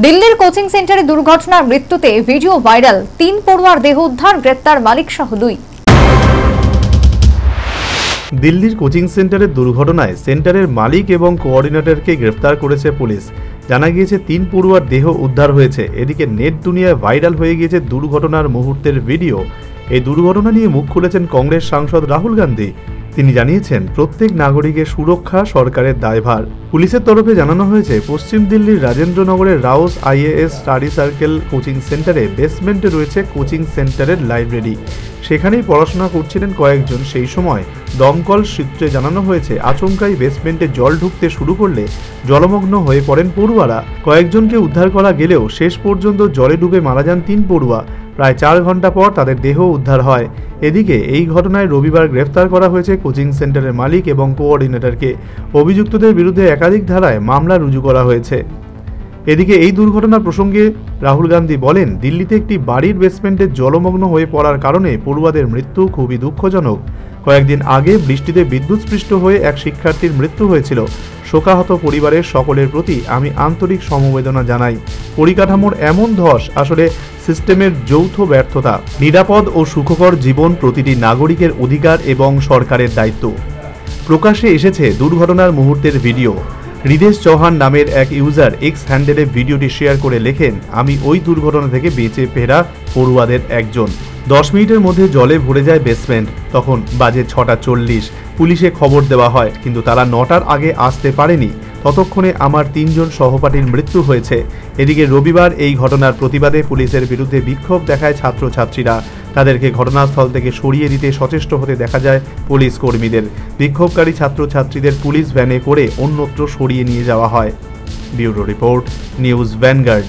দিল্লির কোচিং সেন্টারে দুর্ঘটনার মৃত্যুতে ভিডিও ভাইরাল, 3 পড়ুয়ার দেহ উদ্ধার, গ্রেপ্তার মালিক সহ 2। দিল্লির কোচিং সেন্টারের দুর্ঘটনায় সেন্টারের মালিক এবং কোঅর্ডিনেটরকে গ্রেফতার করেছে পুলিশ। জানা গিয়েছে 3 পড়ুয়ার দেহ উদ্ধার হয়েছে। এদিকে নেট দুনিয়ায় ভাইরাল হয়ে গিয়েছে দুর্ঘটনার মুহূর্তের ভিডিও। এই দুর্ঘটনা নিয়ে মুখ খুলেছেন কংগ্রেস সাংসদ রাহুল গান্ধী। তিনি জানিয়েছেন, প্রত্যেক নাগরিকের সুরক্ষা সরকারের দায়ভার। পুলিশের তরফে জানানো হয়েছে, পশ্চিম দিল্লির রাজেন্দ্রনগরের রাউস IAS স্টাডি সার্কেল কোচিং সেন্টারে বেসমেন্টে রয়েছে কোচিং সেন্টারের লাইব্রেরি। সেখানেই পড়াশোনা করছিলেন কয়েকজন। সেই সময় দমকল সূত্রে জানানো হয়েছে, আচমকাই বেসমেন্টে জল ঢুকতে শুরু করলে জলমগ্ন হয়ে পড়েন পড়ুয়ারা। কয়েকজনকে উদ্ধার করা গেলেও শেষ পর্যন্ত জলে ডুবে মারা যান 3 পড়ুয়া। প্রায় 4 ঘন্টা পর তাদের দেহ উদ্ধার হয়। এদিকে এই ঘটনায় রবিবার গ্রেফতার করা হয়েছে কোচিং সেন্টারের মালিক এবং কোঅর্ডিনেটরকে। অভিযুক্তদের বিরুদ্ধে একাধিক ধারায় মামলা রুজু করা হয়েছে। এদিকে এই দুর্ঘটনার প্রসঙ্গে রাহুল গান্ধী বলেন, দিল্লিতে একটি বাড়ির বেসমেন্টে জলমগ্ন হয়ে পড়ার কারণে পড়ুয়াদের মৃত্যু খুবই দুঃখজনক। কয়েকদিন আগে বৃষ্টিতে বিদ্যুৎস্পৃষ্ট হয়ে এক শিক্ষার্থীর মৃত্যু হয়েছিল। শোকাহত পরিবারের সকলের প্রতি আমি আন্তরিক সমবেদনা জানাই। পরিকাঠামোর এমন ধস আসলে সিস্টেমের যৌথ ব্যর্থতা। নিরাপদ ও সুখকর জীবন প্রতিটি নাগরিকের অধিকার এবং সরকারের দায়িত্ব। প্রকাশ্যে এসেছে দুর্ঘটনার মুহূর্তের ভিডিও। হৃদেশ চৌহান নামের এক ইউজার এক্স হ্যান্ডেলে ভিডিওটি শেয়ার করে লেখেন, আমি ওই দুর্ঘটনা থেকে বেঁচে ফেরা পড়ুয়াদের একজন। 10 মিনিটের মধ্যে জলে ভরে যায় বেসমেন্ট। তখন বাজে 6:40। পুলিশে খবর দেওয়া হয়, কিন্তু তারা 9টার আগে আসতে পারেনি। ততক্ষণে আমার 3 জন সহপাঠীর মৃত্যু হয়েছে। এদিকে রবিবার এই ঘটনার প্রতিবাদে পুলিশের বিরুদ্ধে বিক্ষোভ দেখায় ছাত্রছাত্রীরা। তাদেরকে ঘটনাস্থল থেকে সরিয়ে দিতে সচেষ্ট হতে দেখা যায় পুলিশ কর্মীদের। বিক্ষোভকারী ছাত্রছাত্রীদের পুলিশ ভ্যানে করে অন্যত্র সরিয়ে নিয়ে যাওয়া হয়। Bureau report, news vanguard.